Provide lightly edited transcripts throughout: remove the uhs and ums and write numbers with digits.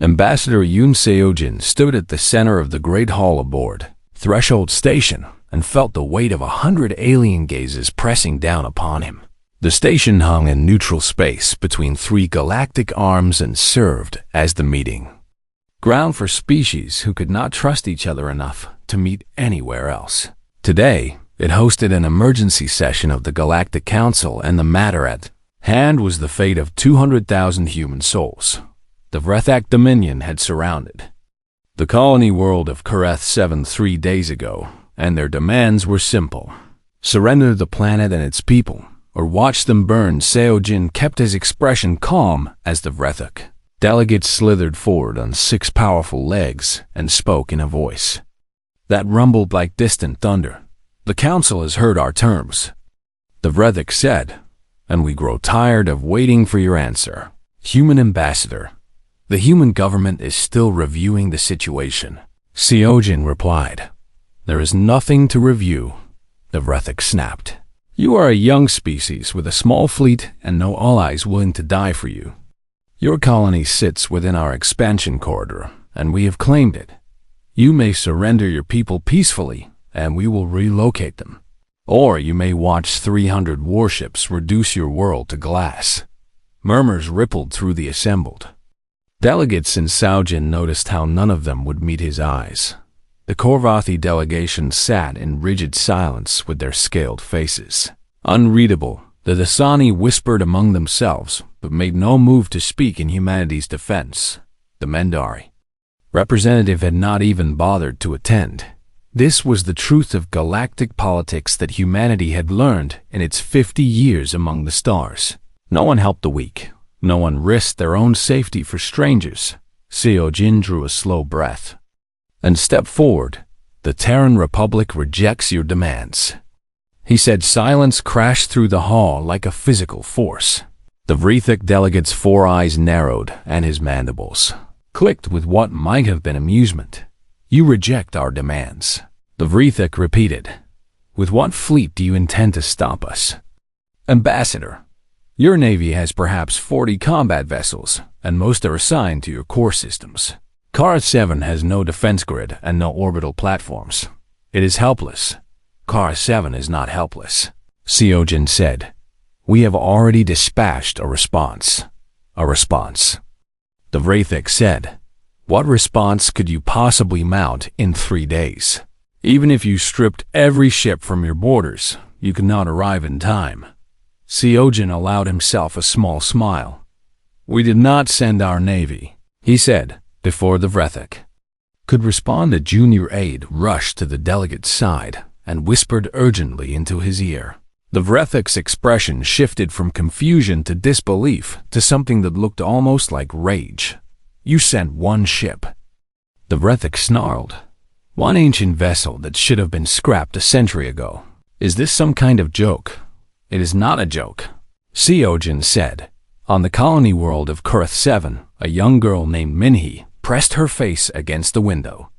Ambassador Yoon Seojin stood at the center of the Great Hall aboard Threshold Station and felt the weight of 100 alien gazes pressing down upon him. The station hung in neutral space between 3 galactic arms and served as the meeting ground for species who could not trust each other enough to meet anywhere else. Today, it hosted an emergency session of the Galactic Council, and the matter at hand was the fate of 200,000 human souls the Vrethak Dominion had surrounded the colony world of Kareth 7 3 days ago, and their demands were simple. Surrender the planet and its people, or watch them burn. Seojin kept his expression calm as the Vrethak delegate slithered forward on 6 powerful legs and spoke in a voice that rumbled like distant thunder. The council has heard our terms, the Vrethak said, and we grow tired of waiting for your answer. Human ambassador, the human government is still reviewing the situation. Seojin replied. There is nothing to review, the Vrethak snapped. You are a young species with a small fleet and no allies willing to die for you. Your colony sits within our expansion corridor, and we have claimed it. You may surrender your people peacefully, and we will relocate them. Or you may watch 300 warships reduce your world to glass. Murmurs rippled through the assembled delegates, and Seojin noticed how none of them would meet his eyes. The Korvathi delegation sat in rigid silence with their scaled faces unreadable. The Dasani whispered among themselves, but made no move to speak in humanity's defense. The Mendari representative had not even bothered to attend. This was the truth of galactic politics that humanity had learned in its 50 years among the stars. No one helped the weak. No one risked their own safety for strangers. Seojin drew a slow breath and stepped forward. The Terran Republic rejects your demands, he said. Silence crashed through the hall like a physical force. The Vrethak delegate's 4 eyes narrowed and his mandibles clicked with what might have been amusement. You reject our demands, the Vrethak repeated. With what fleet do you intend to stop us? Ambassador, your navy has perhaps 40 combat vessels, and most are assigned to your core systems. Kareth 7 has no defense grid and no orbital platforms. It is helpless. Kareth 7 is not helpless, Seojin said. We have already dispatched a response. A response, the Vrethak said. What response could you possibly mount in 3 days? Even if you stripped every ship from your borders, you could not arrive in time. Seojin allowed himself a small smile. We did not send our navy, he said, before the Vrethak could respond. A junior aide rushed to the delegate's side and whispered urgently into his ear. The Vrethak's expression shifted from confusion to disbelief to something that looked almost like rage. You sent 1 ship, the Vrethak snarled. 1 ancient vessel that should have been scrapped a century ago. Is this some kind of joke? It is not a joke, Seojin said. On the colony world of Kareth 7, a young girl named Minhee pressed her face against the window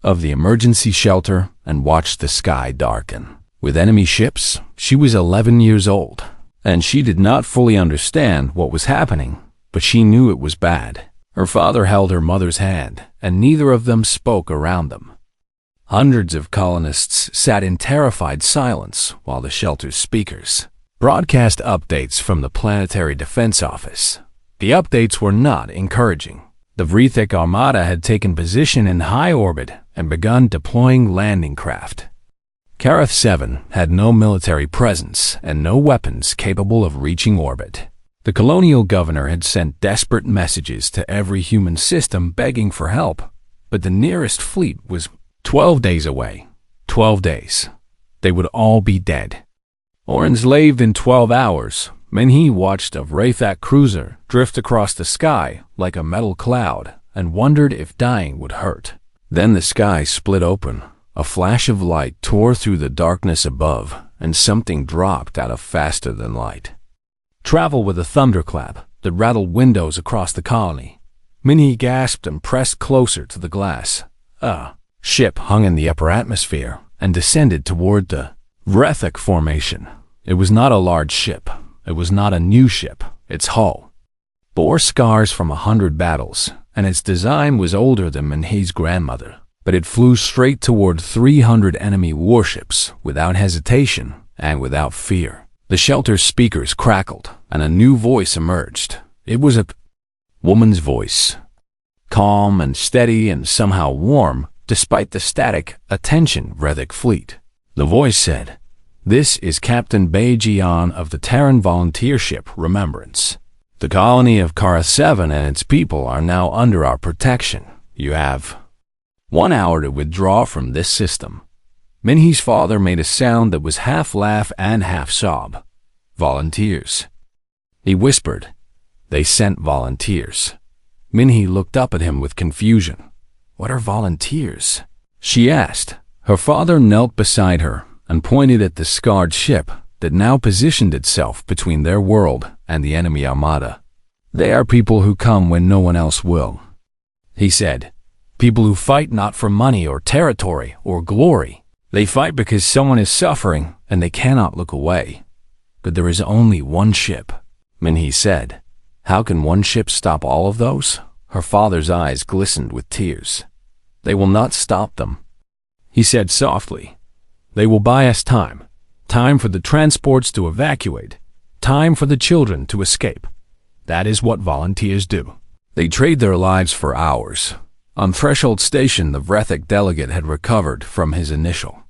of the emergency shelter and watched the sky darken with enemy ships. She was 11 years old, and she did not fully understand what was happening, but she knew it was bad. Her father held her mother's hand, and neither of them spoke around them. Hundreds of colonists sat in terrified silence while the shelter's speakers broadcast updates from the Planetary Defense Office. The updates were not encouraging. The Vrethak Armada had taken position in high orbit and begun deploying landing craft. Kareth 7 had no military presence and no weapons capable of reaching orbit. The colonial governor had sent desperate messages to every human system begging for help, but the nearest fleet was 12 days away. 12 days. They would all be dead or enslaved in 12 hours. Minhee watched a Vrethak cruiser drift across the sky like a metal cloud and wondered if dying would hurt. Then the sky split open. A flash of light tore through the darkness above, and something dropped out of faster than light. Travel with a thunderclap that rattled windows across the colony. Minhee gasped and pressed closer to the glass. A ship hung in the upper atmosphere and descended toward the Vrethak formation. It was not a large ship. It was not a new ship. Its hull bore scars from 100 battles, and its design was older than Minhe's grandmother. But it flew straight toward 300 enemy warships without hesitation and without fear. The shelter's speakers crackled, and a new voice emerged. It was a woman's voice, calm and steady and somehow warm, despite the static attention Rethik fleet. The voice said, "This is Captain Bajian of the Terran volunteer ship Remembrance. The colony of Kara 7 and its people are now under our protection. You have 1 hour to withdraw from this system." Minhe's father made a sound that was half laugh and half sob. "Volunteers," he whispered. "They sent volunteers." Minhe looked up at him with confusion. "What are volunteers?" she asked. Her father knelt beside her and pointed at the scarred ship that now positioned itself between their world and the enemy armada. "They are people who come when no one else will," he said. "People who fight not for money or territory or glory. They fight because someone is suffering and they cannot look away. But there is only one ship," Minhe said. "How can one ship stop all of those?" Her father's eyes glistened with tears. "They will not stop them," he said softly. "They will buy us time. Time for the transports to evacuate. Time for the children to escape. That is what volunteers do. They trade their lives for hours." On Threshold Station, the Vrethik delegate had recovered from his initial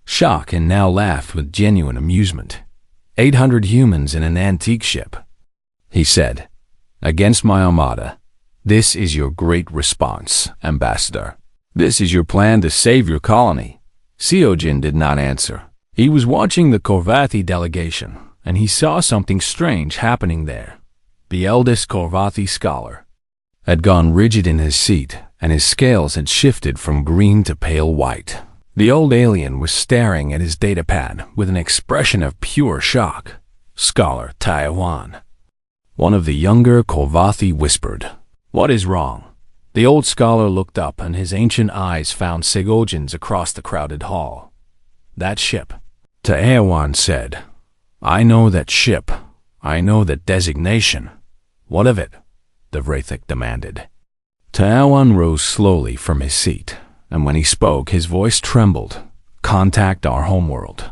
shock and now laughed with genuine amusement. 800 humans in an antique ship," he said, "against my armada. This is your great response, Ambassador. This is your plan to save your colony." Seojin did not answer. He was watching the Korvathi delegation, and he saw something strange happening there. The eldest Korvathi scholar had gone rigid in his seat, and his scales had shifted from green to pale white. The old alien was staring at his datapad with an expression of pure shock. "Scholar Taiwan," one of the younger Korvathi whispered. "What is wrong?" The old scholar looked up, and his ancient eyes found Segojin's across the crowded hall. "That ship," Taiwan said. "I know that ship. I know that designation." "What of it?" the Vrethik demanded. Taiwan rose slowly from his seat, and when he spoke, his voice trembled. "Contact our homeworld,"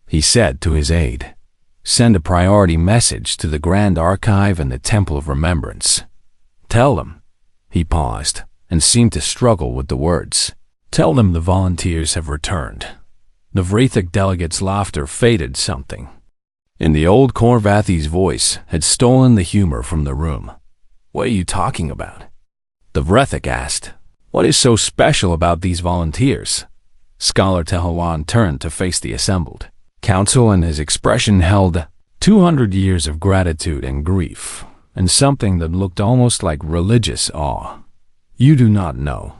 he said to his aide. "Send a priority message to the Grand Archive and the Temple of Remembrance. Tell them," he paused and seemed to struggle with the words. "Tell them the volunteers have returned." The Vrethik delegate's laughter faded. Something in the old Korvathi's voice had stolen the humor from the room. "What are you talking about?" the Vrethik asked. "What is so special about these volunteers?" Scholar Tehuan turned to face the assembled council, and his expression held 200 years of gratitude and grief, and something that looked almost like religious awe. "You do not know,"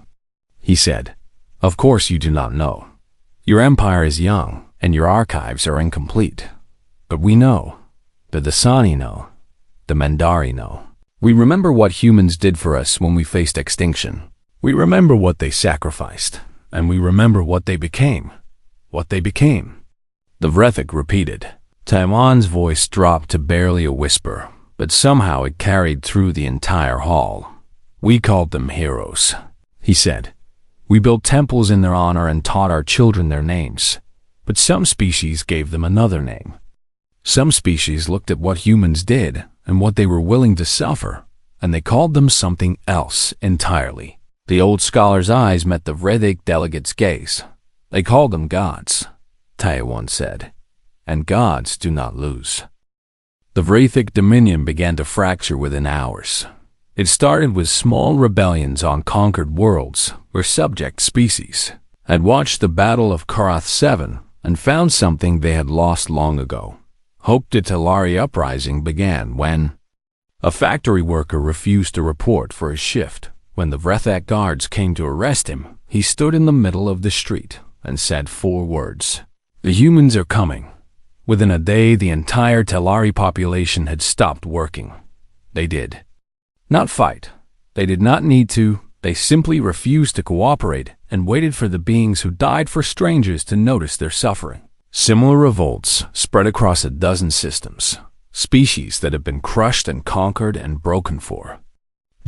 he said. "Of course you do not know. Your empire is young, and your archives are incomplete. But we know. The Dasani know. The Mandari know. We remember what humans did for us when we faced extinction. We remember what they sacrificed, and we remember what they became. What they became." The Vrethik repeated. Taiwan's voice dropped to barely a whisper, but somehow it carried through the entire hall. "We called them heroes," he said. "We built temples in their honor and taught our children their names. But some species gave them another name. Some species looked at what humans did and what they were willing to suffer, and they called them something else entirely." The old scholar's eyes met the Vrethik delegate's gaze. "They called them gods," Taiwan said. "And gods do not lose." The Vrethik dominion began to fracture within hours. It started with small rebellions on conquered worlds where subject species had watched the Battle of Karath 7 and found something they had lost long ago. Hope de Telari uprising began when a factory worker refused to report for his shift. When the Vrethak guards came to arrest him, he stood in the middle of the street and said 4 words. "The humans are coming." Within a day, the entire Telari population had stopped working. They did not fight. They did not need to. They simply refused to cooperate and waited for the beings who died for strangers to notice their suffering. Similar revolts spread across a dozen systems, species that have been crushed and conquered and broken for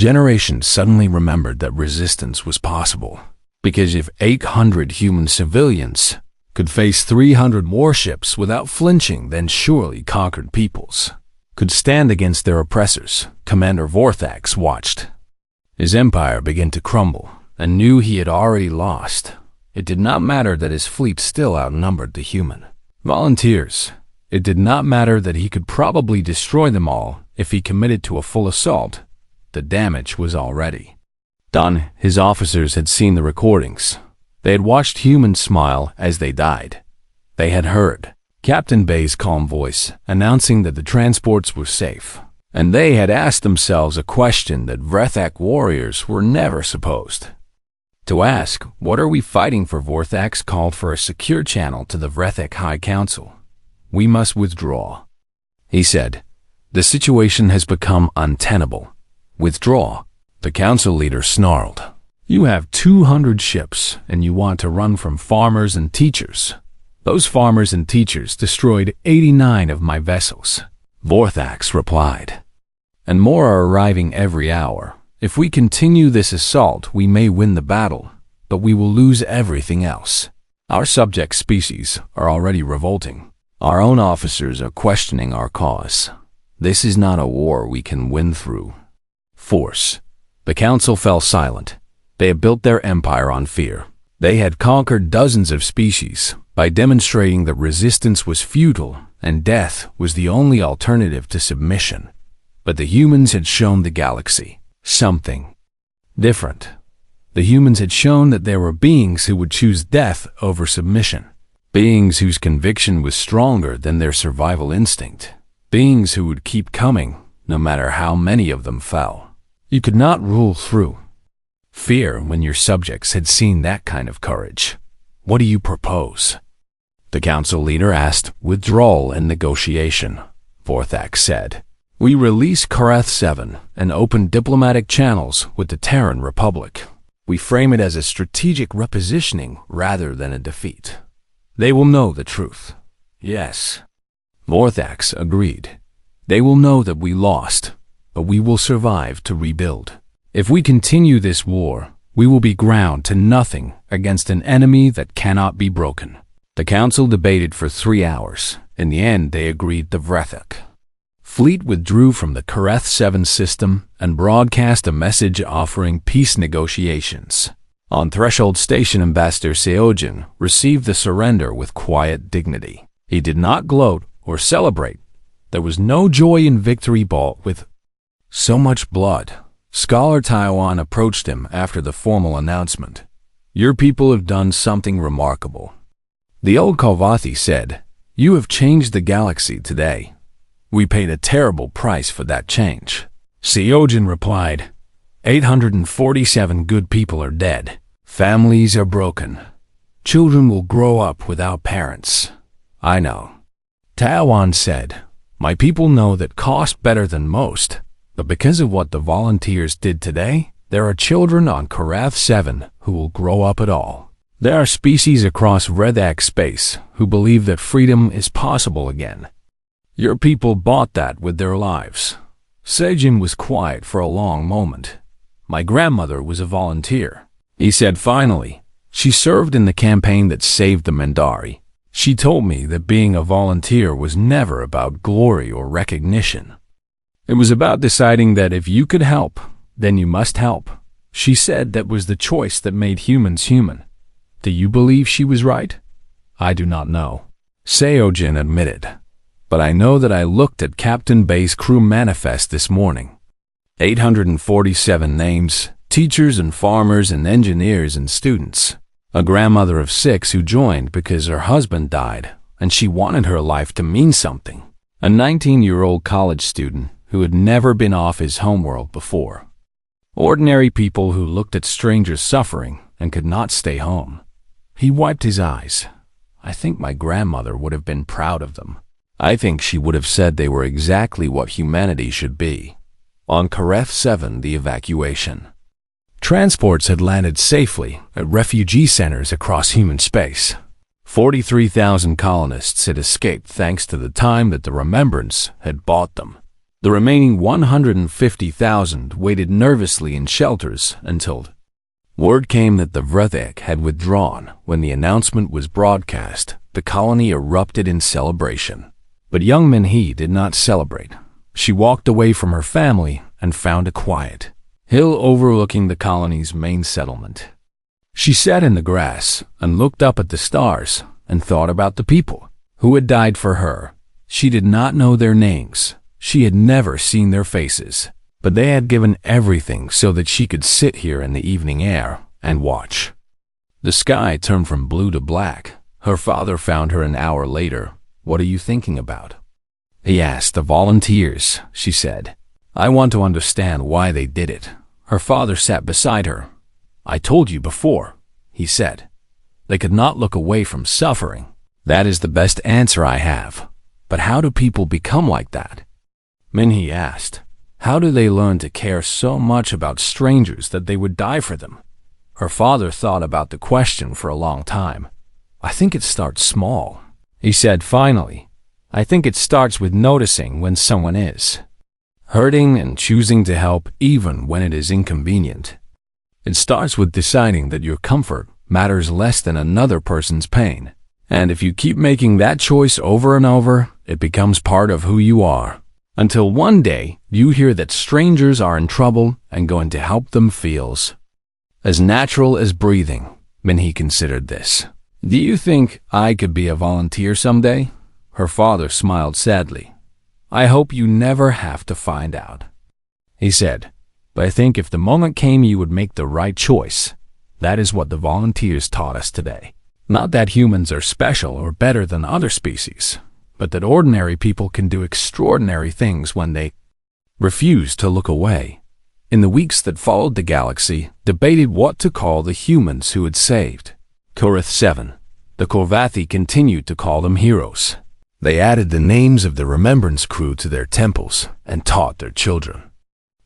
Generation suddenly remembered that resistance was possible, because if 800 human civilians could face 300 warships without flinching, then surely conquered peoples could stand against their oppressors. Commander Vorthax watched. His empire began to crumble and knew he had already lost. It did not matter that his fleet still outnumbered the human volunteers. It did not matter that he could probably destroy them all if he committed to a full assault. The damage was already done. His officers had seen the recordings. They had watched humans smile as they died. They had heard Captain Bay's calm voice announcing that the transports were safe. And they had asked themselves a question that Vrethak warriors were never supposed to ask. What are we fighting for? Vorthax called for a secure channel to the Vrethak High Council. We must withdraw, he said. The situation has become untenable. Withdraw. The council leader snarled. You have 200 ships, and you want to run from farmers and teachers. Those farmers and teachers destroyed 89 of my vessels, Vorthax replied. And more are arriving every hour. If we continue this assault, we may win the battle, but we will lose everything else. Our subject species are already revolting. Our own officers are questioning our cause. This is not a war we can win through force. The council fell silent. They had built their empire on fear. They had conquered dozens of species by demonstrating that resistance was futile and death was the only alternative to submission. But the humans had shown the galaxy something different. The humans had shown that there were beings who would choose death over submission. Beings whose conviction was stronger than their survival instinct. Beings who would keep coming, no matter how many of them fell. You could not rule through fear when your subjects had seen that kind of courage. What do you propose? The council leader asked. Withdrawal and negotiation, Vorthax said. We release Karath 7 and open diplomatic channels with the Terran Republic. We frame it as a strategic repositioning rather than a defeat. They will know the truth. Yes, Vorthax agreed. They will know that we lost, but we will survive to rebuild. If we continue this war, we will be ground to nothing against an enemy that cannot be broken. The council debated for 3 hours. In the end, they agreed. The Vrethak fleet withdrew from the Karath 7 system and broadcast a message offering peace negotiations. On Threshold Station, Ambassador Seojin received the surrender with quiet dignity. He did not gloat or celebrate. There was no joy in victory bought with so much blood. Scholar Taiwan approached him after the formal announcement. Your people have done something remarkable. The old Kalvathi said, You have changed the galaxy today. We paid a terrible price for that change. Seojin replied, 847 good people are dead. Families are broken. Children will grow up without parents. I know. Taiwan said, My people know that cost better than most, but because of what the volunteers did today, there are children on Karath 7 who will grow up at all. There are species across Vrethak space who believe that freedom is possible again. Your people bought that with their lives. Sejin was quiet for a long moment. My grandmother was a volunteer, he said finally. She served in the campaign that saved the Mendari. She told me that being a volunteer was never about glory or recognition. It was about deciding that if you could help, then you must help. She said that was the choice that made humans human. Do you believe she was right? I do not know, Seojin admitted. But I know that I looked at Captain Bay's crew manifest this morning. 847 names, teachers and farmers and engineers and students. A grandmother of 6 who joined because her husband died and she wanted her life to mean something. A 19-year-old college student who had never been off his homeworld before. Ordinary people who looked at strangers suffering and could not stay home. He wiped his eyes. I think my grandmother would have been proud of them. I think she would have said they were exactly what humanity should be. On Karath 7, the evacuation. Transports had landed safely at refugee centers across human space. 43,000 colonists had escaped thanks to the time that the Remembrance had bought them. The remaining 150,000 waited nervously in shelters until word came that the Vrethek had withdrawn. When the announcement was broadcast, the colony erupted in celebration. But young Minhee did not celebrate. She walked away from her family and found a quiet hill overlooking the colony's main settlement. She sat in the grass and looked up at the stars and thought about the people who had died for her. She did not know their names. She had never seen their faces, but they had given everything so that she could sit here in the evening air and watch. The sky turned from blue to black. Her father found her an hour later. "What are you thinking about?" he asked the volunteers. She said, "I want to understand why they did it." Her father sat beside her. "I told you before," he said. "They could not look away from suffering. That is the best answer I have. But how do people become like that?" Minhee asked. "How do they learn to care so much about strangers that they would die for them?" Her father thought about the question for a long time. "I think it starts small," he said finally. "I think it starts with noticing when someone is hurting and choosing to help even when it is inconvenient. It starts with deciding that your comfort matters less than another person's pain. And if you keep making that choice over and over, it becomes part of who you are. Until one day, you hear that strangers are in trouble and going to help them feels as natural as breathing." Minhee considered this. "Do you think I could be a volunteer someday?" Her father smiled sadly. "I hope you never have to find out," he said. "But I think if the moment came you would make the right choice. That is what the volunteers taught us today. Not that humans are special or better than other species, but that ordinary people can do extraordinary things when they refuse to look away." In the weeks that followed, the galaxy debated what to call the humans who had saved Korith 7. The Korvathi continued to call them heroes. They added the names of the Remembrance crew to their temples and taught their children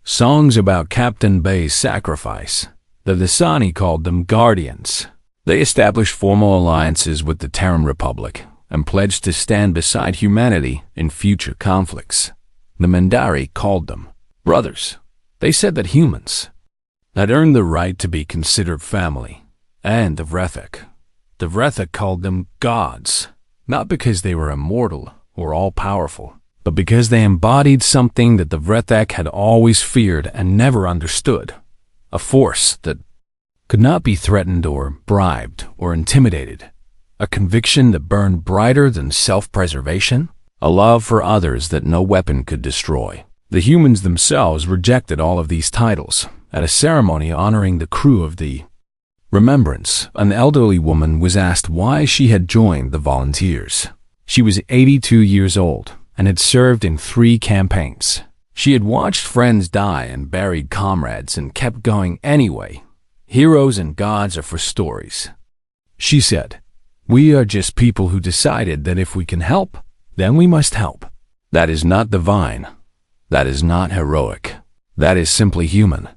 songs about Captain Bay's sacrifice. The Visani called them guardians. They established formal alliances with the Terran Republic and pledged to stand beside humanity in future conflicts. The Mendari called them brothers. They said that humans had earned the right to be considered family. And the Vrethek called them gods, not because they were immortal or all-powerful, but because they embodied something that the Vrethek had always feared and never understood, a force that could not be threatened or bribed or intimidated, a conviction that burned brighter than self-preservation, a love for others that no weapon could destroy. The humans themselves rejected all of these titles. At a ceremony honoring the crew of the Remembrance, an elderly woman was asked why she had joined the volunteers. She was 82 years old and had served in 3 campaigns. She had watched friends die and buried comrades and kept going anyway. "Heroes and gods are for stories," she said. "We are just people who decided that if we can help, then we must help. That is not divine. That is not heroic. That is simply human."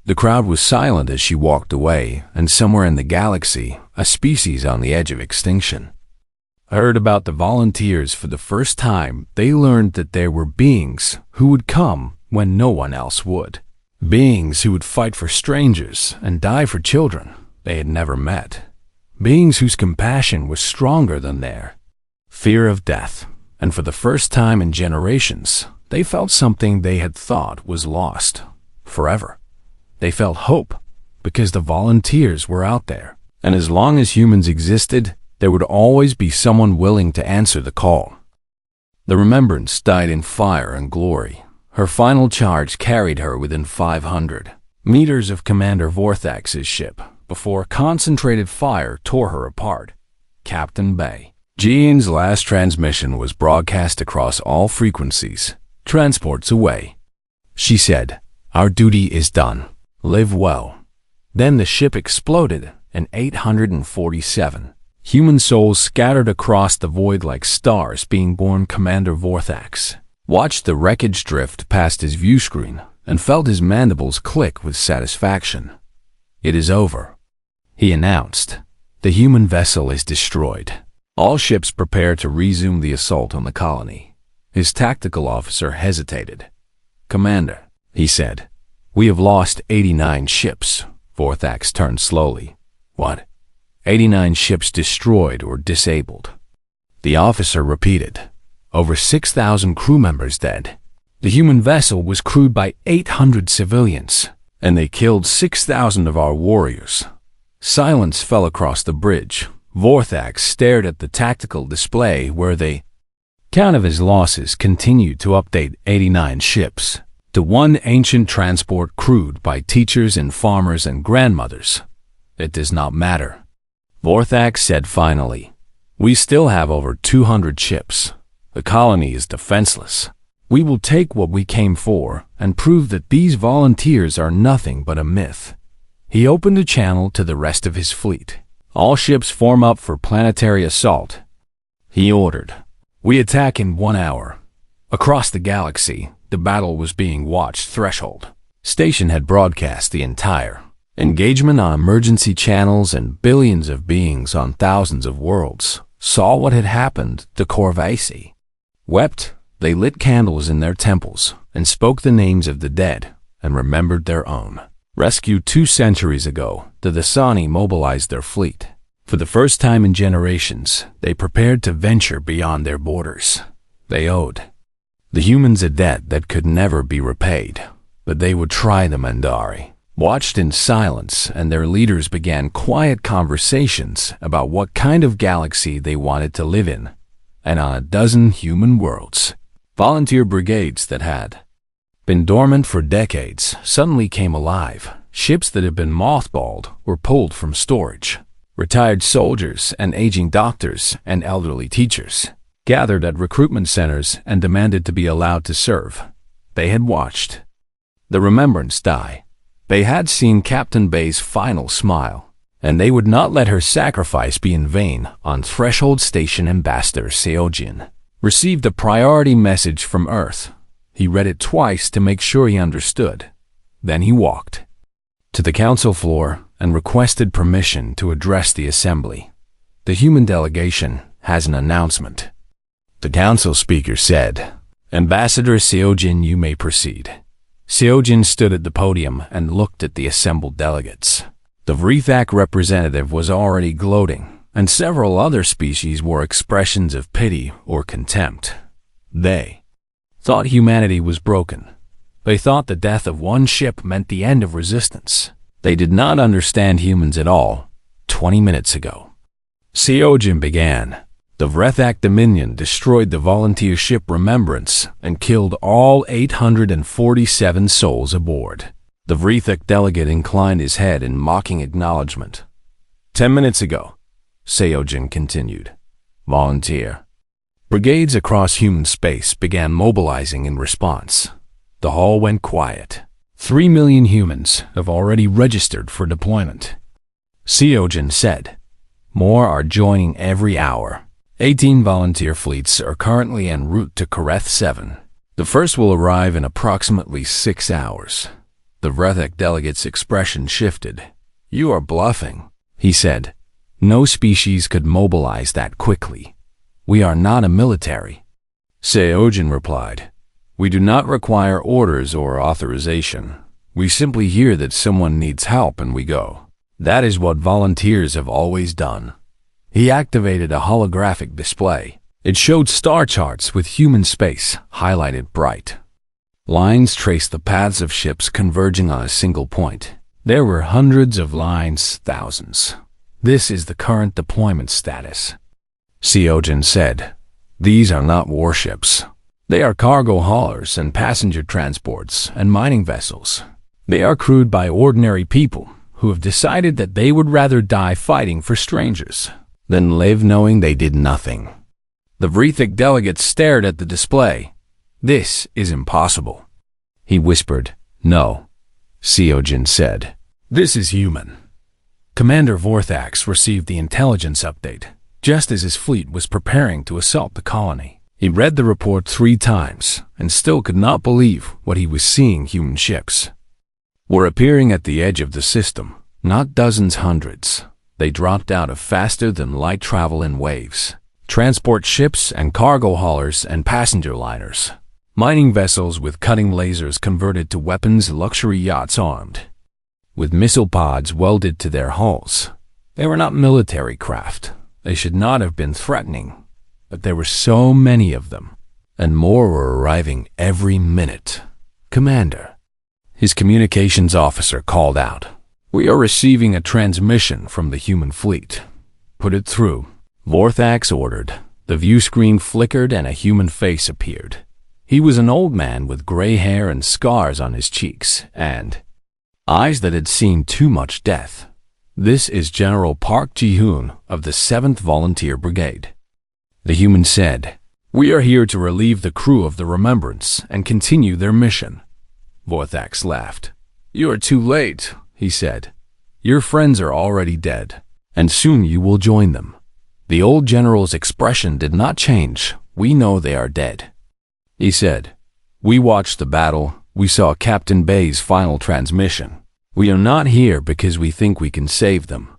The crowd was silent as she walked away, and somewhere in the galaxy, a species on the edge of extinction heard about the volunteers for the first time. They learned that there were beings who would come when no one else would. Beings who would fight for strangers and die for children they had never met. Beings whose compassion was stronger than their fear of death. And for the first time in generations, they felt something they had thought was lost forever. They felt hope because the volunteers were out there. And as long as humans existed, there would always be someone willing to answer the call. The Remembrance died in fire and glory. Her final charge carried her within 500 meters of Commander Vorthax's ship before concentrated fire tore her apart. Captain Bay. Jean's last transmission was broadcast across all frequencies. "Transports away," she said. "Our duty is done. Live well." Then the ship exploded in 847. Human souls scattered across the void like stars being born. Commander Vorthax watched the wreckage drift past his view screen and felt his mandibles click with satisfaction. "It is over," he announced. "The human vessel is destroyed. All ships prepare to resume the assault on the colony." His tactical officer hesitated. "Commander," he said, "we have lost 89 ships." Vorthax turned slowly. "What? 89 ships destroyed or disabled?" The officer repeated. "Over 6,000 crew members dead. The human vessel was crewed by 800 civilians, and they killed 6,000 of our warriors." Silence fell across the bridge. Vorthax stared at the tactical display where the count of his losses continued to update: 89 ships to one ancient transport crewed by teachers and farmers and grandmothers. "It does not matter," Vorthax said finally. "We still have over 200 ships. The colony is defenseless. We will take what we came for and prove that these volunteers are nothing but a myth." He opened a channel to the rest of his fleet. "All ships form up for planetary assault," he ordered. "We attack in 1 hour." Across the galaxy, the battle was being watched. Threshold Station had broadcast the entire engagement on emergency channels, and billions of beings on thousands of worlds saw what had happened to Corvaisi. Wept, they lit candles in their temples and spoke the names of the dead and remembered their own. Rescued 2 centuries ago, the Dasani mobilized their fleet. For the first time in generations, they prepared to venture beyond their borders. They owed the humans a debt that could never be repaid, but they would try. The Mandari watched in silence, and their leaders began quiet conversations about what kind of galaxy they wanted to live in. And on a dozen human worlds, volunteer brigades that had been dormant for decades suddenly came alive. Ships that had been mothballed were pulled from storage. Retired soldiers and aging doctors and elderly teachers gathered at recruitment centers and demanded to be allowed to serve. They had watched the remembrance die. They had seen Captain Bay's final smile, and they would not let her sacrifice be in vain. On Threshold Station, Ambassador Seojin received a priority message from Earth. He read it twice to make sure he understood. Then he walked to the council floor and requested permission to address the assembly. "The human delegation has an announcement," the council speaker said. "Ambassador Seojin, you may proceed." Seojin stood at the podium and looked at the assembled delegates. The Vrethak representative was already gloating, and several other species wore expressions of pity or contempt. They thought humanity was broken. They thought the death of one ship meant the end of resistance. They did not understand humans at all. 20 minutes ago, Seojin began. The Vrethak Dominion destroyed the volunteer ship Remembrance and killed all 847 souls aboard. The Vrethak delegate inclined his head in mocking acknowledgement. 10 minutes ago, Seojin continued, volunteer brigades across human space began mobilizing in response. The hall went quiet. 3 million humans have already registered for deployment, Seojin said. More are joining every hour. 18 volunteer fleets are currently en route to Kareth 7. The first will arrive in approximately 6 hours. The Vrethak delegate's expression shifted. You are bluffing, he said. No species could mobilize that quickly. We are not a military. Seojin replied. We do not require orders or authorization. We simply hear that someone needs help and we go. That is what volunteers have always done. He activated a holographic display. It showed star charts with human space highlighted bright. Lines traced the paths of ships converging on a single point. There were hundreds of lines, thousands. This is the current deployment status. Seojin said, these are not warships. They are cargo haulers and passenger transports and mining vessels. They are crewed by ordinary people who have decided that they would rather die fighting for strangers than live knowing they did nothing. The Vrethak delegate stared at the display. This is impossible. He whispered, no. Seojin said, this is human. Commander Vorthax received the intelligence update just as his fleet was preparing to assault the colony. He read the report 3 times and still could not believe what he was seeing. Human ships were appearing at the edge of the system, not dozens, hundreds. They dropped out of faster than light travel in waves. Transport ships and cargo haulers and passenger liners. Mining vessels with cutting lasers converted to weapons, luxury yachts armed with missile pods welded to their hulls. They were not military craft. They should not have been threatening, but there were so many of them, and more were arriving every minute. "Commander," his communications officer called out, "we are receiving a transmission from the human fleet." "Put it through," Vorthax ordered. The view screen flickered and a human face appeared. He was an old man with gray hair and scars on his cheeks, and eyes that had seen too much death. "This is General Park Ji-hoon of the 7th Volunteer Brigade," the human said. "We are here to relieve the crew of the Remembrance and continue their mission." Vorthax laughed. "You are too late," he said. "Your friends are already dead, and soon you will join them." The old general's expression did not change. "We know they are dead," he said. "We watched the battle. We saw Captain Bay's final transmission. We are not here because we think we can save them."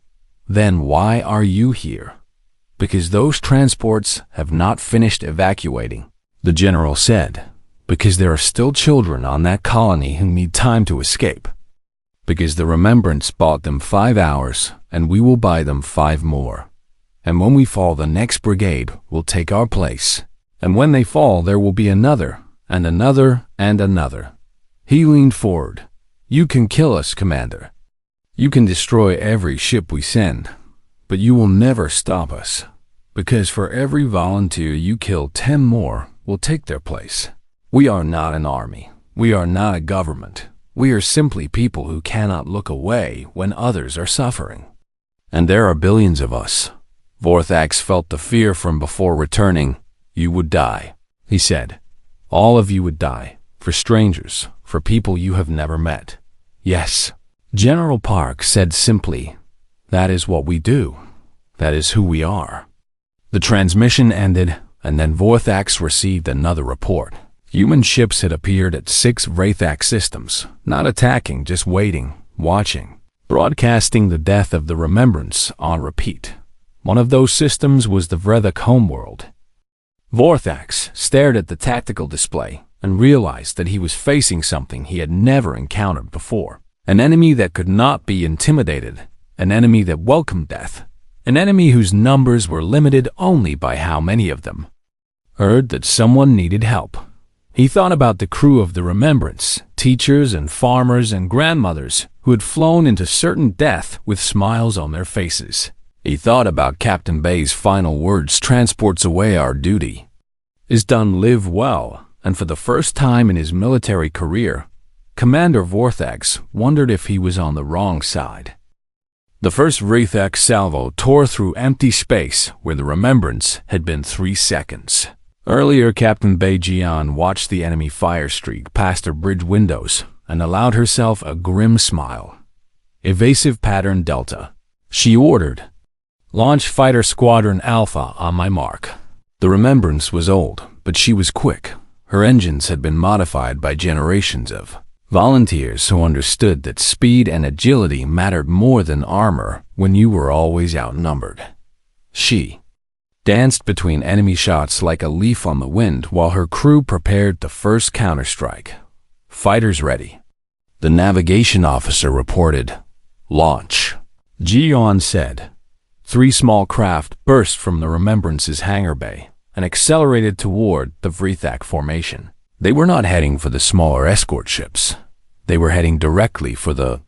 "Then why are you here?" "Because those transports have not finished evacuating," the general said. "Because there are still children on that colony who need time to escape. Because the Remembrance bought them 5 hours, and we will buy them 5 more. And when we fall, the next brigade will take our place. And when they fall, there will be another, and another, and another." He leaned forward. "You can kill us, Commander. You can destroy every ship we send, but you will never stop us. Because for every volunteer you kill, 10 more will take their place. We are not an army. We are not a government. We are simply people who cannot look away when others are suffering. And there are billions of us." Vorthax felt the fear from before returning. "You would die," he said. "All of you would die, for strangers, for people you have never met." "Yes," General Park said simply. "That is what we do. That is who we are." The transmission ended, and then Vorthax received another report. Human ships had appeared at 6 Wraithax systems, not attacking, just waiting, watching, broadcasting the death of the Remembrance on repeat. One of those systems was the Vrethak homeworld. Vorthax stared at the tactical display and realized that he was facing something he had never encountered before. An enemy that could not be intimidated, an enemy that welcomed death, an enemy whose numbers were limited only by how many of them heard that someone needed help. He thought about the crew of the Remembrance, teachers and farmers and grandmothers who had flown into certain death with smiles on their faces. He thought about Captain Bay's final words, "Transports away our duty is done, live well," and for the first time in his military career, Commander Vorthax wondered if he was on the wrong side. The first Wraithax salvo tore through empty space where the Remembrance had been 3 seconds. Earlier, Captain Bay Jian watched the enemy fire streak past her bridge windows and allowed herself a grim smile. "Evasive pattern Delta," she ordered. "Launch Fighter Squadron Alpha on my mark." The Remembrance was old, but she was quick. Her engines had been modified by generations of volunteers who understood that speed and agility mattered more than armor when you were always outnumbered. She danced between enemy shots like a leaf on the wind while her crew prepared the first counterstrike. "Fighters ready," the navigation officer reported. "Launch," Jian said. 3 small craft burst from the Remembrance's hangar bay and accelerated toward the Wraithak formation. They were not heading for the smaller escort ships. They were heading directly for the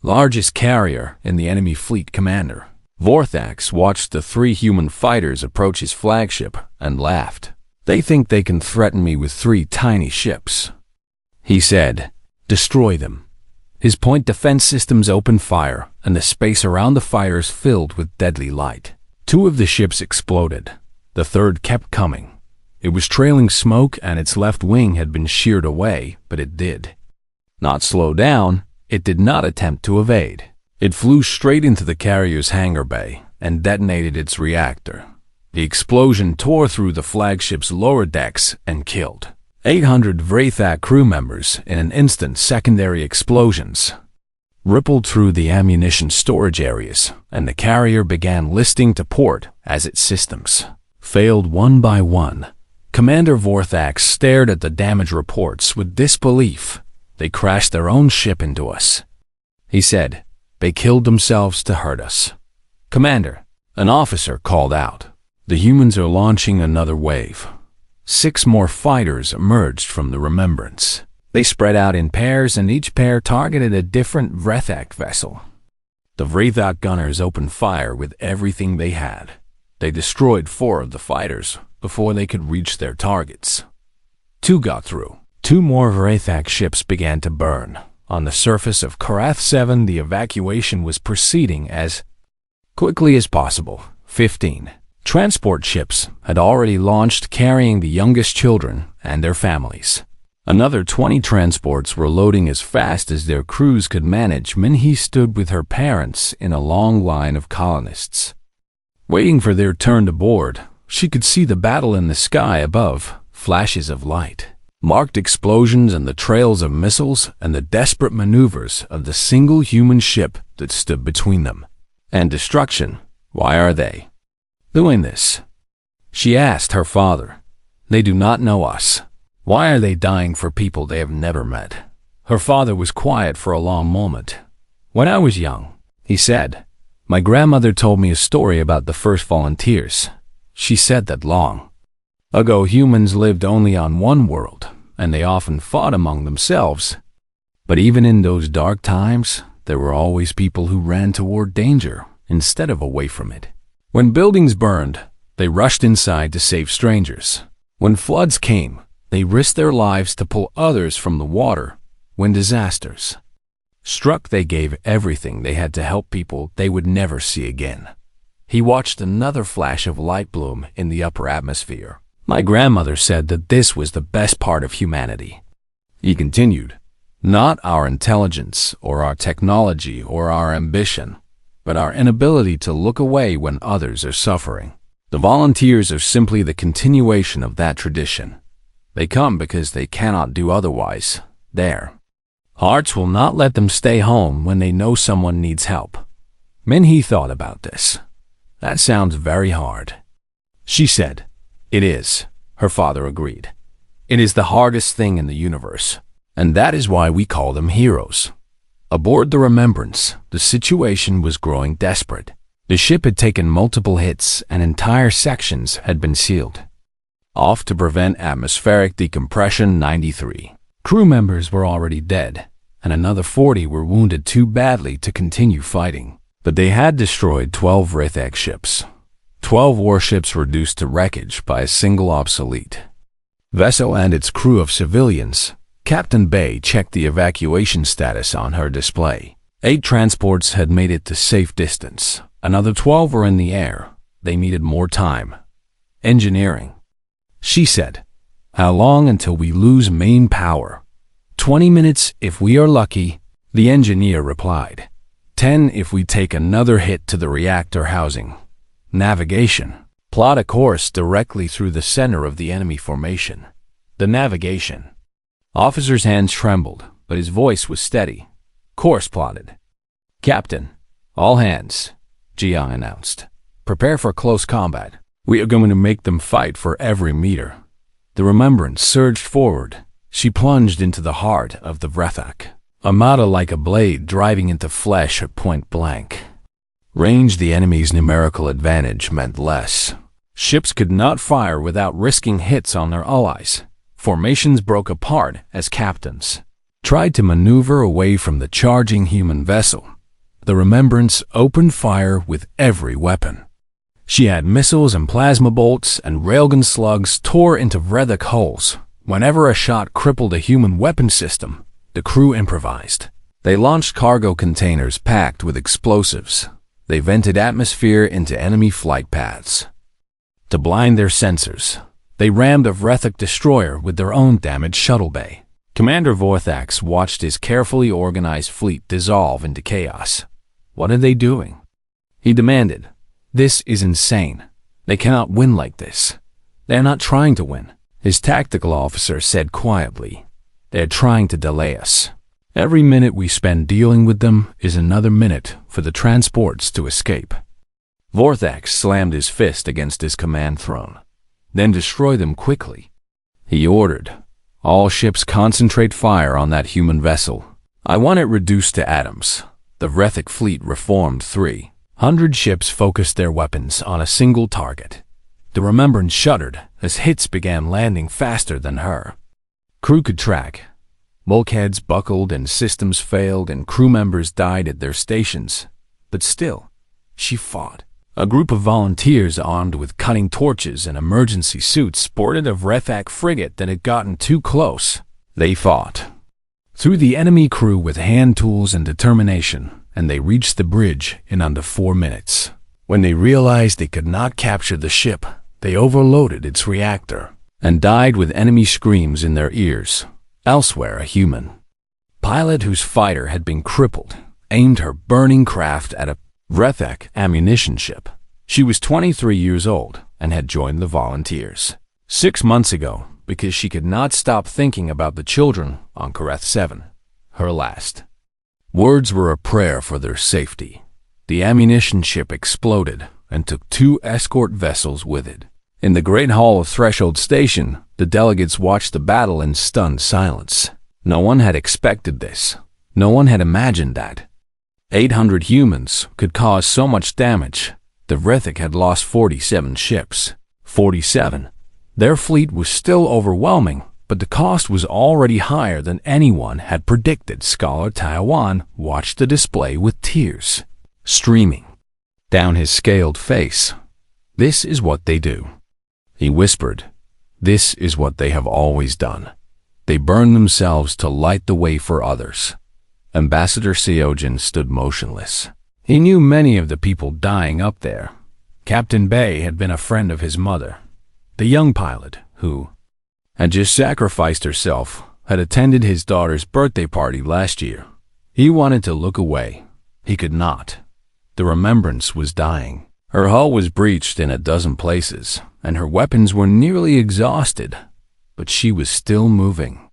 largest carrier in the enemy fleet commander. Vorthax watched the 3 human fighters approach his flagship and laughed. "They think they can threaten me with 3 tiny ships," he said. "Destroy them." His point defense systems opened fire, and the space around the fighters filled with deadly light. 2 of the ships exploded. The third kept coming. It was trailing smoke, and its left wing had been sheared away, but it did not slow down. It did not attempt to evade. It flew straight into the carrier's hangar bay and detonated its reactor. The explosion tore through the flagship's lower decks and killed 800 Wraithak crew members in an instant. Secondary explosions rippled through the ammunition storage areas, and the carrier began listing to port as its systems failed one by one. Commander Vorthax stared at the damage reports with disbelief. They crashed their own ship into us. He said, they killed themselves to hurt us. Commander, an officer called out. The humans are launching another wave. 6 more fighters emerged from the Remembrance. They spread out in pairs, and each pair targeted a different Vrethak vessel. The Vrethak gunners opened fire with everything they had. They destroyed 4 of the fighters before they could reach their targets. 2 got through. 2 more Vrethak ships began to burn. On the surface of Karath 7, the evacuation was proceeding as quickly as possible. 15 transport ships had already launched, carrying the youngest children and their families. Another 20 transports were loading as fast as their crews could manage. Minhee stood with her parents in a long line of colonists, waiting for their turn to board. She could see the battle in the sky above, flashes of light, marked explosions and the trails of missiles, and the desperate maneuvers of the single human ship that stood between them and destruction. Why are they doing this? She asked her father. They do not know us. Why are they dying for people they have never met? Her father was quiet for a long moment. When I was young, he said, my grandmother told me a story about the first volunteers. She said that long ago humans lived only on one world, and they often fought among themselves. But even in those dark times, there were always people who ran toward danger instead of away from it. When buildings burned, they rushed inside to save strangers. When floods came, they risked their lives to pull others from the water. When disasters struck, they gave everything they had to help people they would never see again. He watched another flash of light bloom in the upper atmosphere. My grandmother said that this was the best part of humanity. He continued, not our intelligence or our technology or our ambition, but our inability to look away when others are suffering. The volunteers are simply the continuation of that tradition. They come because they cannot do otherwise. Their hearts will not let them stay home when they know someone needs help. Minhee thought about this. That sounds very hard. She said, it is. Her father agreed. It is the hardest thing in the universe, and that is why we call them heroes. Aboard the Remembrance, the situation was growing desperate. The ship had taken multiple hits and entire sections had been sealed off to prevent atmospheric decompression. 93 crew members were already dead, and another 40 were wounded too badly to continue fighting. But they had destroyed 12 Vrethak ships, 12 warships reduced to wreckage by a single obsolete vessel and its crew of civilians. Captain Bay checked the evacuation status on her display. 8 transports had made it to safe distance. Another 12 were in the air. They needed more time. Engineering. She said, how long until we lose main power? 20 minutes if we are lucky, the engineer replied. 10 if we take another hit to the reactor housing. Navigation. Plot a course directly through the center of the enemy formation. The navigation. Officer's hands trembled, but his voice was steady. Course plotted. Captain, all hands, Gia announced. Prepare for close combat. We are going to make them fight for every meter. The Remembrance surged forward. She plunged into the heart of the Vrethak. Armada like a blade driving into flesh at point blank. Range. The enemy's numerical advantage meant less. Ships could not fire without risking hits on their allies. Formations broke apart as captains tried to maneuver away from the charging human vessel. The Remembrance opened fire with every weapon. She had missiles and plasma bolts, and railgun slugs tore into Vrethak hulls. Whenever a shot crippled a human weapon system, the crew improvised. They launched cargo containers packed with explosives. They vented atmosphere into enemy flight paths to blind their sensors. They rammed a Vrethak destroyer with their own damaged shuttle bay. Commander Vorthax watched his carefully organized fleet dissolve into chaos. What are they doing? He demanded. This is insane. They cannot win like this. They are not trying to win. His tactical officer said quietly. They are trying to delay us. Every minute we spend dealing with them is another minute for the transports to escape. Vorthax slammed his fist against his command throne. Then destroy them quickly. He ordered, "All ships concentrate fire on that human vessel. I want it reduced to atoms." The Rethic fleet reformed 300 ships focused their weapons on a single target. The Remembrance shuddered as hits began landing faster than her crew could track. Bulkheads buckled and systems failed and crew members died at their stations. But still, she fought. A group of volunteers armed with cutting torches and emergency suits boarded a Rethic frigate that had gotten too close. They fought through the enemy crew with hand tools and determination, and they reached the bridge in under 4 minutes. When they realized they could not capture the ship, they overloaded its reactor and died with enemy screams in their ears. Elsewhere, a human pilot whose fighter had been crippled aimed her burning craft at a Rethic ammunition ship. She was 23 years old and had joined the volunteers 6 months ago because she could not stop thinking about the children on Kareth 7. Her last words were a prayer for their safety. The ammunition ship exploded and took 2 escort vessels with it. In the Great Hall of Threshold Station, the delegates watched the battle in stunned silence. No one had expected this. No one had imagined that 800 humans could cause so much damage. The Rethic had lost 47 ships. 47. Their fleet was still overwhelming, but the cost was already higher than anyone had predicted. Scholar Taiwan watched the display with tears streaming down his scaled face. "This is what they do," he whispered. "This is what they have always done. They burn themselves to light the way for others." Ambassador Seojin stood motionless. He knew many of the people dying up there. Captain Bay had been a friend of his mother. The young pilot, who had just sacrificed herself, had attended his daughter's birthday party last year. He wanted to look away. He could not. The Remembrance was dying. Her hull was breached in a dozen places, and her weapons were nearly exhausted. But she was still moving.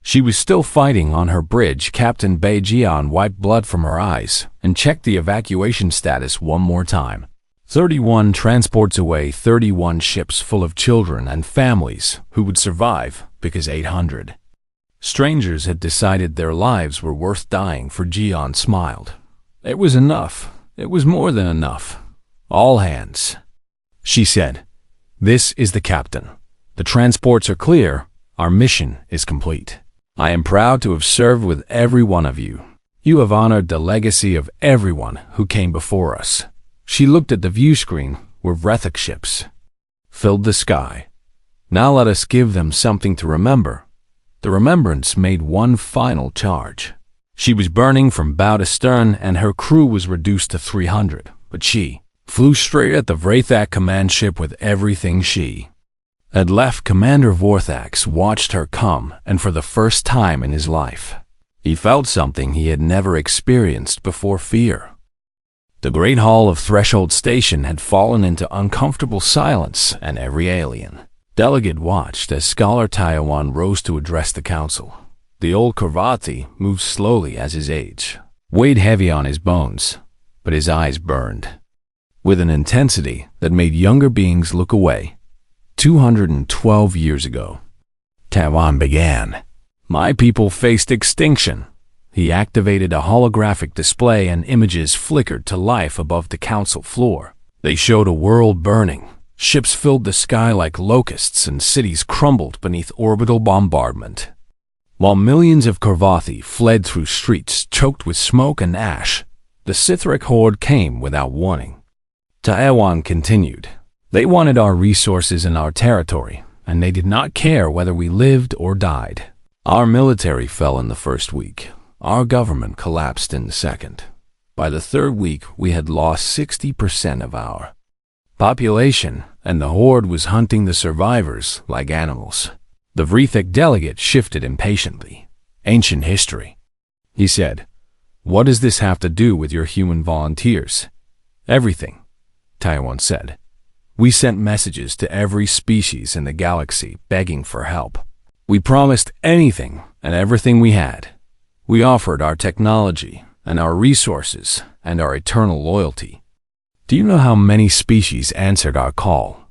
She was still fighting on her bridge. Captain Bei Jian wiped blood from her eyes and checked the evacuation status one more time. 31 transports away, 31 ships full of children and families who would survive because 800 strangers had decided their lives were worth dying for. Jian smiled. It was enough. It was more than enough. "All hands," she said. "This is the captain. The transports are clear. Our mission is complete. I am proud to have served with every one of you. You have honored the legacy of everyone who came before us." She looked at the view screen where Rethic ships filled the sky. "Now let us give them something to remember." The Remembrance made one final charge. She was burning from bow to stern, and her crew was reduced to 300, but she flew straight at the Wraithak command ship with everything she had left. Commander Vorthax watched her come, and for the first time in his life, he felt something he had never experienced before: fear. The Great Hall of Threshold Station had fallen into uncomfortable silence, and every alien delegate watched as Scholar Taiwan rose to address the council. The old Karvati moved slowly as his age weighed heavy on his bones, but his eyes burned with an intensity that made younger beings look away. 212 years ago, Taiwan began. My people faced extinction. He activated a holographic display and images flickered to life above the council floor. They showed a world burning. Ships filled the sky like locusts and cities crumbled beneath orbital bombardment. While millions of Karvathi fled through streets choked with smoke and ash, the Sithric horde came without warning. Taiwan continued. They wanted our resources and our territory, and they did not care whether we lived or died. Our military fell in the first week. Our government collapsed in the second. By the third week, we had lost 60% of our population, and the horde was hunting the survivors like animals. The Vrethik delegate shifted impatiently. Ancient history, he said. What does this have to do with your human volunteers? Everything, Taiwan said. We sent messages to every species in the galaxy begging for help. We promised anything and everything we had. We offered our technology and our resources and our eternal loyalty. Do you know how many species answered our call?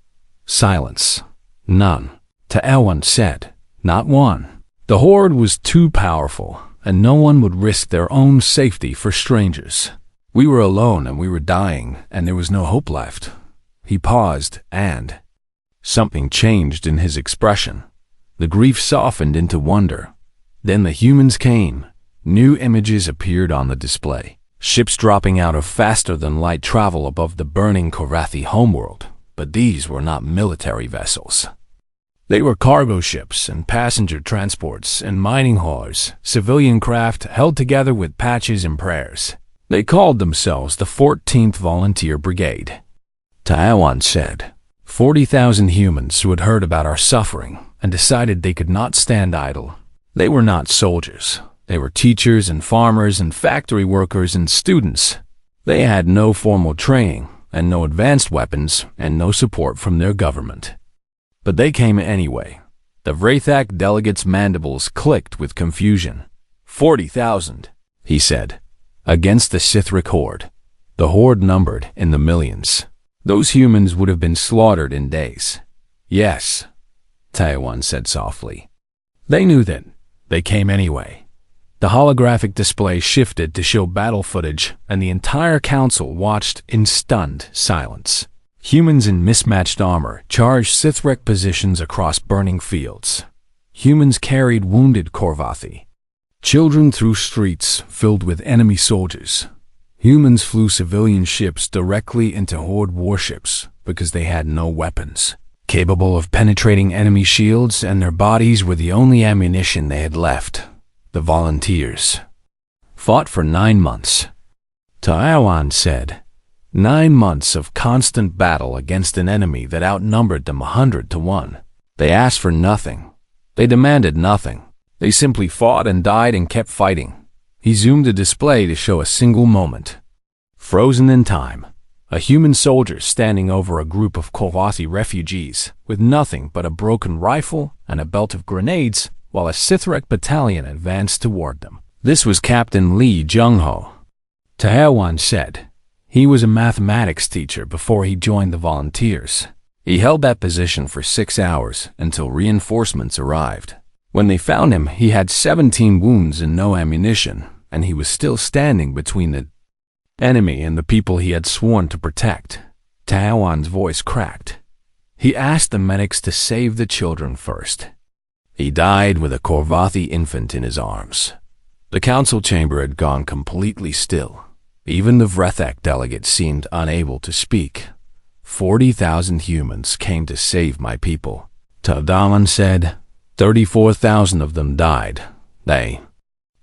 Silence. None. Taewan said. Not one. The horde was too powerful, and no one would risk their own safety for strangers. We were alone and we were dying, and there was no hope left. He paused, and something changed in his expression. The grief softened into wonder. Then the humans came. New images appeared on the display. Ships dropping out of faster-than-light travel above the burning Korathi homeworld. But these were not military vessels. They were cargo ships and passenger transports and mining haulers, civilian craft held together with patches and prayers. They called themselves the 14th Volunteer Brigade. Taewan said, 40,000 humans who had heard about our suffering and decided they could not stand idle. They were not soldiers. They were teachers and farmers and factory workers and students. They had no formal training and no advanced weapons and no support from their government. But they came anyway. The Vrathak delegate's mandibles clicked with confusion. 40,000, he said, against the Sithric horde. The horde numbered in the millions. Those humans would have been slaughtered in days. Yes, Taewan said softly. They knew that. They came anyway. The holographic display shifted to show battle footage, and the entire council watched in stunned silence. Humans in mismatched armor charged Sithric positions across burning fields. Humans carried wounded Korvathi. Children threw streets filled with enemy soldiers. Humans flew civilian ships directly into horde warships because they had no weapons, capable of penetrating enemy shields, and their bodies were the only ammunition they had left. The volunteers fought for 9 months. Taewan said, 9 months of constant battle against an enemy that outnumbered them 100 to 1. They asked for nothing. They demanded nothing. They simply fought and died and kept fighting. He zoomed the display to show a single moment. Frozen in time, a human soldier standing over a group of Korathi refugees with nothing but a broken rifle and a belt of grenades while a Sithric battalion advanced toward them. This was Captain Lee Jung-ho. Taewan said. He was a mathematics teacher before he joined the volunteers. He held that position for 6 hours until reinforcements arrived. When they found him, he had 17 wounds and no ammunition, and he was still standing between the enemy and the people he had sworn to protect. Taewan's voice cracked. He asked the medics to save the children first. He died with a Korvathi infant in his arms. The council chamber had gone completely still. Even the Vrathak delegate seemed unable to speak. 40,000 humans came to save my people. Taewan said, 34,000 of them died. They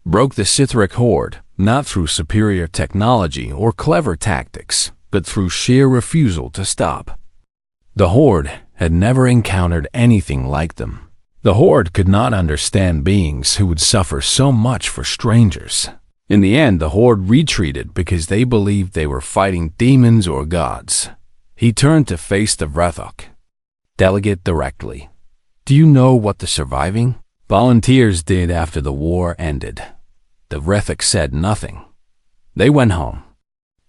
broke the Sithric horde, not through superior technology or clever tactics, but through sheer refusal to stop. The horde had never encountered anything like them. The horde could not understand beings who would suffer so much for strangers. In the end, the horde retreated because they believed they were fighting demons or gods. He turned to face the Vrathak delegate directly. Do you know what the surviving volunteers did after the war ended? The Vrathak said nothing. They went home.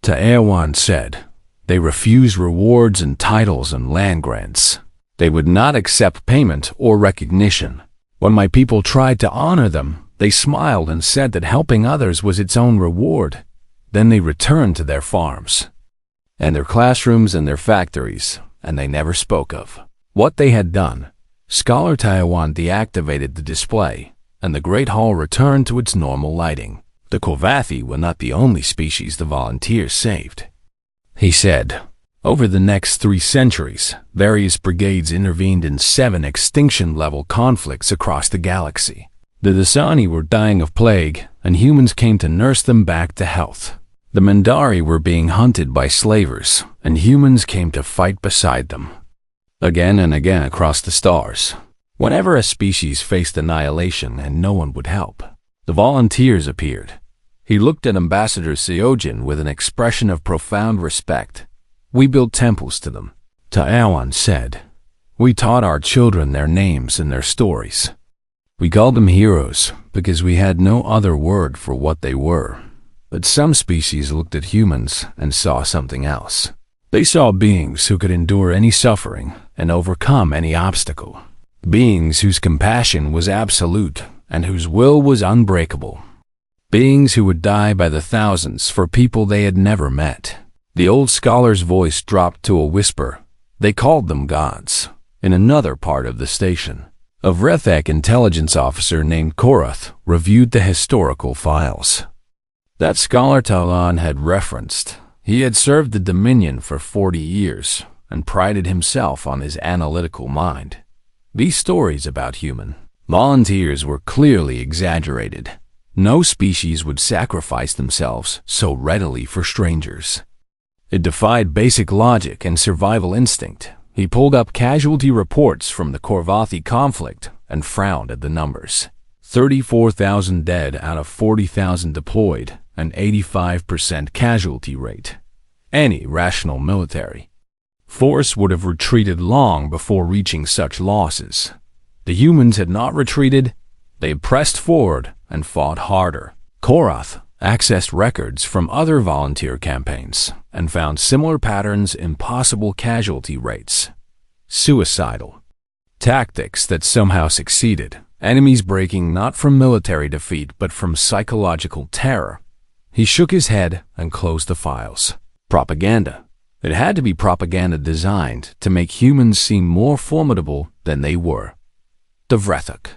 Taewan said, they refused rewards and titles and land grants. They would not accept payment or recognition. When my people tried to honor them, they smiled and said that helping others was its own reward. Then they returned to their farms and their classrooms and their factories, and they never spoke of what they had done. Scholar Taewan deactivated the display, and the Great Hall returned to its normal lighting. The Korvathi were not the only species the volunteers saved. He said, over the next 3 centuries, various brigades intervened in 7 extinction-level conflicts across the galaxy. The Dasani were dying of plague, and humans came to nurse them back to health. The Mandari were being hunted by slavers, and humans came to fight beside them. Again and again across the stars. Whenever a species faced annihilation and no one would help, the volunteers appeared. He looked at Ambassador Seojin with an expression of profound respect. We built temples to them, Taewan said. We taught our children their names and their stories. We called them heroes because we had no other word for what they were. But some species looked at humans and saw something else. They saw beings who could endure any suffering and overcome any obstacle. Beings whose compassion was absolute and whose will was unbreakable. Beings who would die by the thousands for people they had never met. The old scholar's voice dropped to a whisper. They called them gods. In another part of the station, a Vrethek intelligence officer named Korath reviewed the historical files that Scholar Talon had referenced. He had served the Dominion for 40 years and prided himself on his analytical mind. These stories about human volunteers were clearly exaggerated. No species would sacrifice themselves so readily for strangers. It defied basic logic and survival instinct. He pulled up casualty reports from the Korvathi conflict and frowned at the numbers. 34,000 dead out of 40,000 deployed, an 85% casualty rate. Any rational military force would have retreated long before reaching such losses. The humans had not retreated. They had pressed forward and fought harder. Korath accessed records from other volunteer campaigns and found similar patterns in possible casualty rates. Suicidal tactics that somehow succeeded. Enemies breaking not from military defeat but from psychological terror. He shook his head and closed the files. Propaganda. It had to be propaganda designed to make humans seem more formidable than they were. The Vrethek.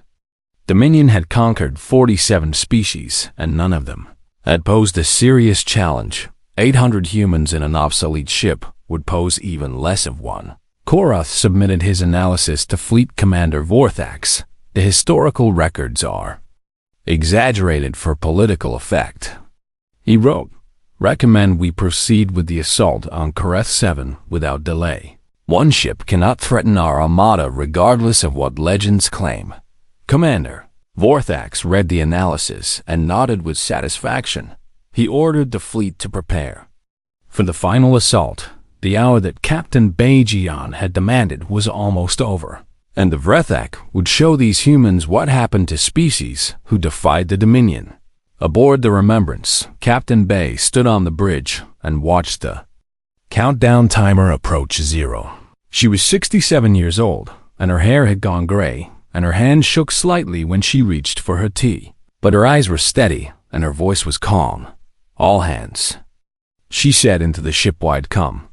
Dominion had conquered 47 species, and none of them had posed a serious challenge. 800 humans in an obsolete ship would pose even less of one. Korath submitted his analysis to Fleet Commander Vorthax. The historical records are exaggerated for political effect. He wrote, "Recommend we proceed with the assault on Kareth 7 without delay. One ship cannot threaten our armada regardless of what legends claim." Commander Vorthax read the analysis and nodded with satisfaction. He ordered the fleet to prepare for the final assault. The hour that Captain Bajian had demanded was almost over, and the Vrethek would show these humans what happened to species who defied the Dominion. Aboard the Remembrance, Captain Bay stood on the bridge and watched the countdown timer approach 0. She was 67 years old, and her hair had gone gray, and her hand shook slightly when she reached for her tea. But her eyes were steady, and her voice was calm. "All hands," she said into the shipwide com.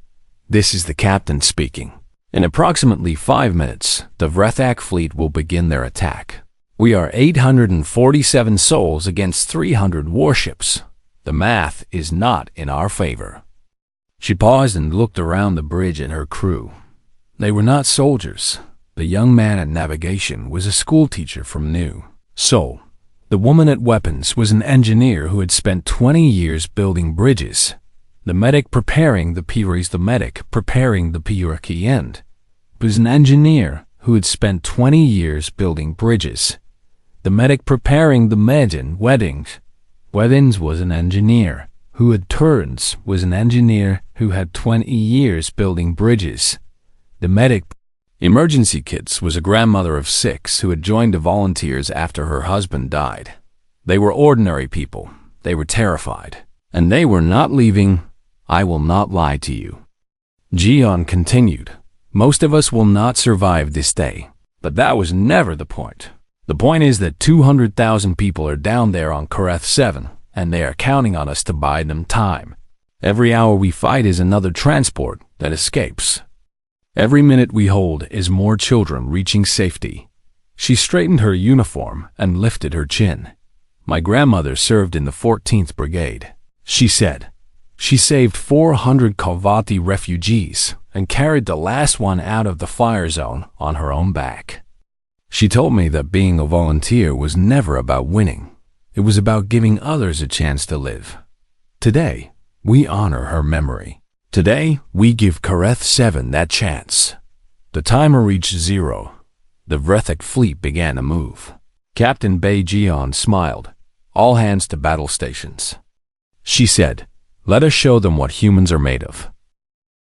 "This is the captain speaking. In approximately 5 minutes, the Vrethak fleet will begin their attack. We are 847 souls against 300 warships. The math is not in our favor." She paused and looked around the bridge at her crew. They were not soldiers. The young man at navigation was a schoolteacher from New Seoul. The woman at weapons was an engineer who had spent 20 years building bridges. The medic preparing the Puraki was an engineer who had spent 20 years building bridges. The medic preparing the weddings was an engineer who had turns was an engineer who had 20 years building bridges. The medic emergency kits was a grandmother of 6 who had joined the volunteers after her husband died. They were ordinary people. They were terrified. And they were not leaving. I will not lie to you. Jian continued. Most of us will not survive this day. But that was never the point. The point is that 200,000 people are down there on Kareth 7, and they are counting on us to buy them time. Every hour we fight is another transport that escapes. Every minute we hold is more children reaching safety. She straightened her uniform and lifted her chin. My grandmother served in the 14th Brigade, she said. She saved 400 Kalvati refugees and carried the last one out of the fire zone on her own back. She told me that being a volunteer was never about winning. It was about giving others a chance to live. Today, we honor her memory. Today, we give Kareth 7 that chance. The timer reached 0. The Vrethek fleet began to move. Captain Bei Jian smiled. All hands to battle stations. She said, "Let us show them what humans are made of."